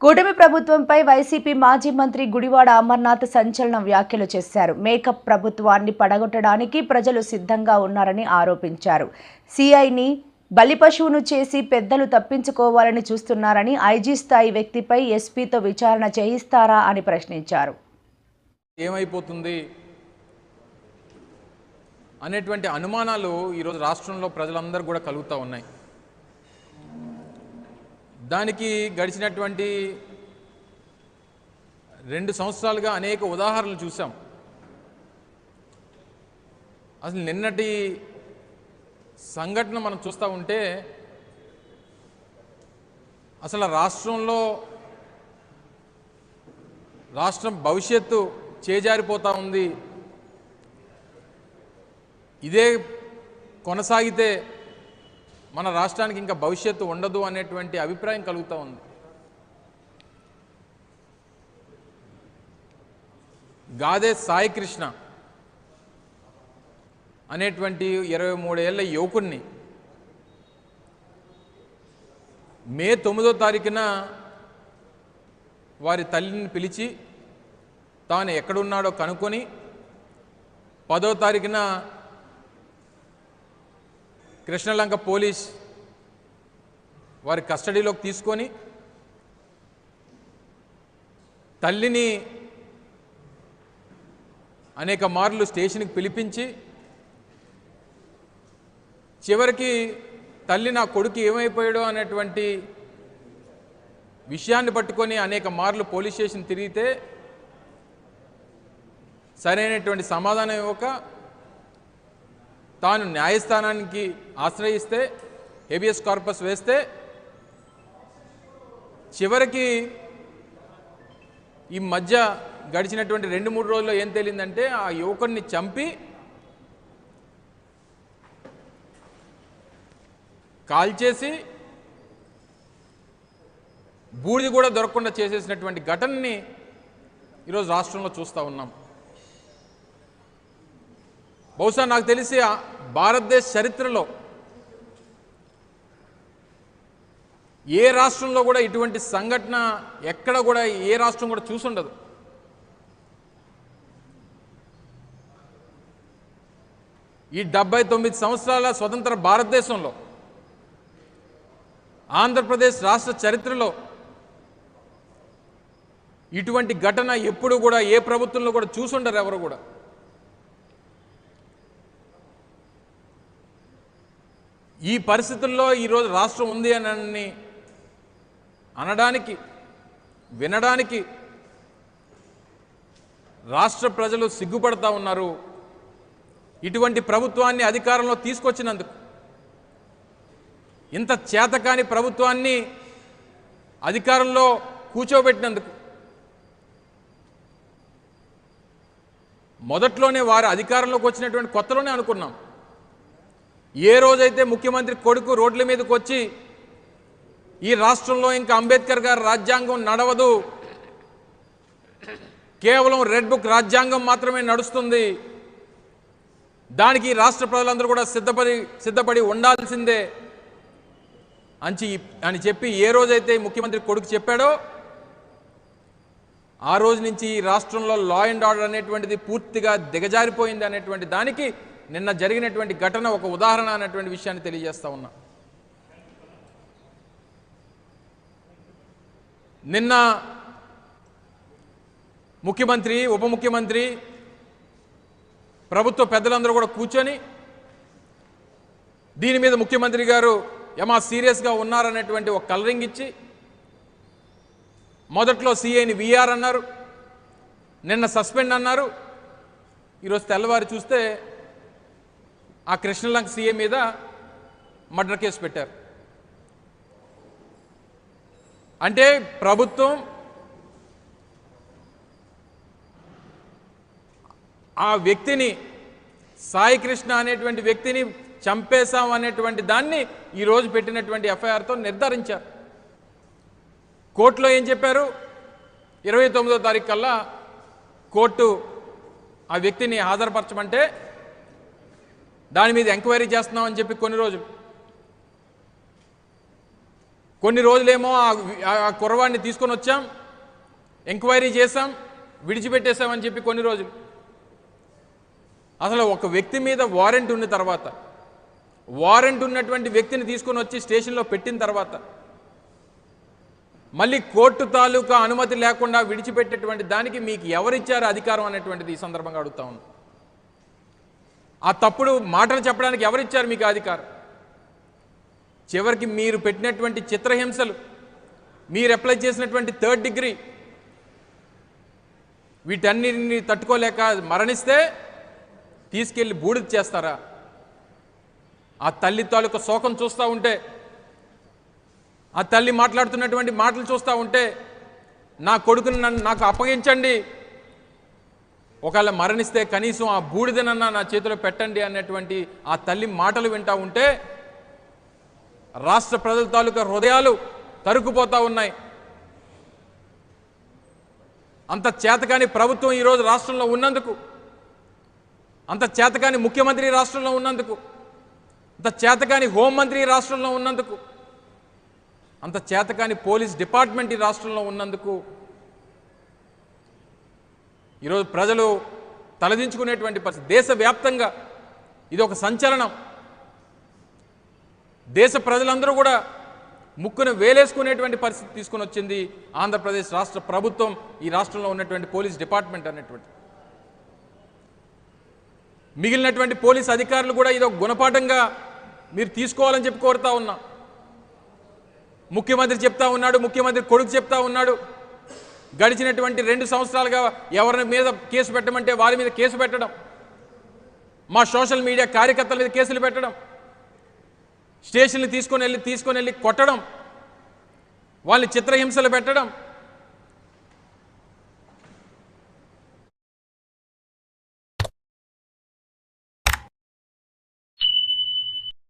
కూటమి ప్రభుత్వంపై వైసీపీ మాజీ మంత్రి గుడివాడ అమర్నాథ్ సంచలన వ్యాఖ్యలు చేశారు. మేకప్ ప్రభుత్వాన్ని పడగొట్టడానికి ప్రజలు సిద్ధంగా ఉన్నారని ఆరోపించారు. సీఐని బలిపశువును చేసి పెద్దలు తప్పించుకోవాలని చూస్తున్నారని, ఐజీ స్థాయి వ్యక్తిపై ఎస్పీతో విచారణ చేయిస్తారా అని ప్రశ్నించారు. ఏమైపోతుంది అనేటువంటి అనుమానాలు ఈరోజు రాష్ట్రంలో ప్రజలందరూ కూడా కలుగుతూ ఉన్నాయి. దానికి గడిచినటువంటి 2 సంవత్సరాలుగా అనేక ఉదాహరణలు చూసాం. అసలు నిన్నటి సంఘటన మనం చూస్తూ ఉంటే అసలు రాష్ట్రం భవిష్యత్తు చేజారిపోతూ ఉంది. ఇదే కొనసాగితే మన రాష్ట్రానికి ఇంకా భవిష్యత్తు ఉండదు అనేటువంటి అభిప్రాయం కలుగుతూ ఉంది. గాదే సాయి కృష్ణ అనేటువంటి 23 ఏళ్ల యువకుడిని మే 9వ తారీఖున వారి తల్లిని పిలిచి తాను ఎక్కడున్నాడో కనుక్కొని 10వ తారీఖున కృష్ణలంక పోలీస్ వారి కస్టడీలోకి తీసుకొని తల్లిని అనేక మార్లు స్టేషన్కి పిలిపించి చివరికి తల్లి నా కొడుకు ఏమైపోయాడో అనేటువంటి విషయాన్ని పట్టుకొని అనేక మార్లు పోలీస్ స్టేషన్ తిరిగితే సరైనటువంటి సమాధానం ఇవ్వక తాను న్యాయస్థానానికి ఆశ్రయిస్తే హేబియస్ కార్పస్ వేస్తే చివరికి ఈ మధ్య గడిచినటువంటి 2-3 రోజుల్లో ఏం తేలిందంటే ఆ యువకుడిని చంపి కాల్చేసి బూడిద కూడా దొరకకుండా చేసేసినటువంటి ఘటనని ఈరోజు రాష్ట్రంలో చూస్తూ ఉన్నాం. బహుశా నాకు తెలిసి భారతదేశ చరిత్రలో ఏ రాష్ట్రంలో కూడా ఇటువంటి సంఘటన ఎక్కడ కూడా ఏ రాష్ట్రం కూడా చూసుండదు. ఈ 79 సంవత్సరాల స్వతంత్ర భారతదేశంలో ఆంధ్రప్రదేశ్ రాష్ట్ర చరిత్రలో ఇటువంటి ఘటన ఎప్పుడు కూడా ఏ ప్రభుత్వంలో కూడా చూసుండరు ఎవరు కూడా. ఈ పరిస్థితుల్లో ఈరోజు రాష్ట్రం ఉంది అని అనడానికి వినడానికి రాష్ట్ర ప్రజలు సిగ్గుపడతా ఉన్నారు. ఇటువంటి ప్రభుత్వాన్ని అధికారంలో తీసుకొచ్చినందుకు, ఇంత చేతకాని ప్రభుత్వాన్ని అధికారంలో కూర్చోబెట్టినందుకు, మొదట్లోనే వారు అధికారంలోకి వచ్చినటువంటి కొత్తలోనే అనుకున్నాం, ఏ రోజైతే ముఖ్యమంత్రి కొడుకు రోడ్ల మీదకి వచ్చి ఈ రాష్ట్రంలో ఇంకా అంబేద్కర్ గారి రాజ్యాంగం నడవదు, కేవలం రెడ్ బుక్ రాజ్యాంగం మాత్రమే నడుస్తుంది, దానికి రాష్ట్ర ప్రజలందరూ కూడా సిద్ధపడి ఉండాల్సిందే అని చెప్పి ఏ రోజైతే ముఖ్యమంత్రి కొడుకు చెప్పాడో ఆ రోజు నుంచి ఈ రాష్ట్రంలో లా అండ్ ఆర్డర్ అనేటువంటిది పూర్తిగా దిగజారిపోయింది అనేటువంటి దానికి నిన్న జరిగినటువంటి ఘటన ఒక ఉదాహరణ అనేటువంటి విషయాన్ని తెలియజేస్తా ఉన్నా. నిన్న ముఖ్యమంత్రి, ఉప ముఖ్యమంత్రి, ప్రభుత్వ పెద్దలందరూ కూడా కూర్చొని దీని మీద ముఖ్యమంత్రి గారు ఏమా సీరియస్గా ఉన్నారనేటువంటి ఒక కలరింగ్ ఇచ్చి మొదట్లో సీఐని వీఆర్ అన్నారు, నిన్న సస్పెండ్ అన్నారు, ఈరోజు తెల్లవారు చూస్తే ఆ కృష్ణలంక సీఐ మీద మర్డర్ కేసు పెట్టారు. అంటే ప్రభుత్వం ఆ వ్యక్తిని, సాయి కృష్ణ అనేటువంటి వ్యక్తిని చంపేశాం అనేటువంటి దాన్ని ఈరోజు పెట్టినటువంటి ఎఫ్ఐఆర్తో నిర్ధారించారు. కోర్టులో ఏం చెప్పారు? 29వ తారీఖు కల్లా కోర్టు ఆ వ్యక్తిని హాజరుపరచమంటే దాని మీద ఎంక్వైరీ చేస్తున్నామని చెప్పి కొన్ని రోజులు కొన్ని రోజులేమో ఆ కుర్రవాడిని తీసుకొని వచ్చాం, ఎంక్వైరీ చేశాం, విడిచిపెట్టేశామని చెప్పి కొన్ని రోజులు. అసలు ఒక వ్యక్తి మీద వారెంట్ ఉన్న తర్వాత, వారెంట్ ఉన్నటువంటి వ్యక్తిని తీసుకొని వచ్చి స్టేషన్లో పెట్టిన తర్వాత మళ్ళీ కోర్టు తాలూకా అనుమతి లేకుండా విడిచిపెట్టేటువంటి దానికి మీకు ఎవరిచ్చారు అధికారం అనేటువంటిది ఈ సందర్భంగా అడుగుతా ఉన్నాం. ఆ తప్పుడు మాటలు చెప్పడానికి ఎవరిచ్చారు మీకు అధికారం? చివరికి మీరు పెట్టినటువంటి చిత్రహింసలు, మీరు అప్లై చేసినటువంటి 3rd డిగ్రీ, వీటన్నిటిని తట్టుకోలేక మరణిస్తే తీసుకెళ్ళి బూడిద చేస్తారా? ఆ తల్లి తాలూకా శోకం చూస్తూ ఉంటే, ఆ తల్లి మాట్లాడుతున్నటువంటి మాటలు చూస్తూ ఉంటే, నా కొడుకుని నాకు అప్పగించండి, ఒకవేళ మరణిస్తే కనీసం ఆ బూడిదనన్నా నా చేతిలో పెట్టండి అన్నటువంటి ఆ తల్లి మాటలు వింటూ ఉంటే రాష్ట్ర ప్రజల తాలూకా హృదయాలు తరుక్కుపోతూ ఉన్నాయి. అంత చేతకాని ప్రభుత్వం ఈరోజు రాష్ట్రంలో ఉన్నందుకు, అంత చేతకాని ముఖ్యమంత్రి రాష్ట్రంలో ఉన్నందుకు, అంత చేతకాని హోంమంత్రి రాష్ట్రంలో ఉన్నందుకు, అంత చేతకాని పోలీస్ డిపార్ట్మెంట్ ఈ రాష్ట్రంలో ఉన్నందుకు ఈరోజు ప్రజలు తలదించుకునేటువంటి పరిస్థితి. దేశవ్యాప్తంగా ఇది ఒక సంచలనం. దేశ ప్రజలందరూ కూడా ముక్కును వేలేసుకునేటువంటి పరిస్థితి తీసుకుని వచ్చింది ఆంధ్రప్రదేశ్ రాష్ట్ర ప్రభుత్వం, ఈ రాష్ట్రంలో ఉన్నటువంటి పోలీస్ డిపార్ట్మెంట్ అనేటువంటి. మిగిలినటువంటి పోలీస్ అధికారులు కూడా ఇది ఒక గుణపాఠంగా మీరు తీసుకోవాలని చెప్పి కోరుతా ఉన్నా. ముఖ్యమంత్రి చెప్తా ఉన్నాడు, ముఖ్యమంత్రి కొడుకు చెప్తా ఉన్నాడు, గడిచినటువంటి 2 సంవత్సరాలుగా ఎవరి మీద కేసు పెట్టమంటే వారి మీద కేసు పెట్టడం, మా సోషల్ మీడియా కార్యకర్తల మీద కేసులు పెట్టడం, స్టేషన్లు తీసుకొని వెళ్ళి కొట్టడం, వాళ్ళని చిత్రహింసలు పెట్టడం,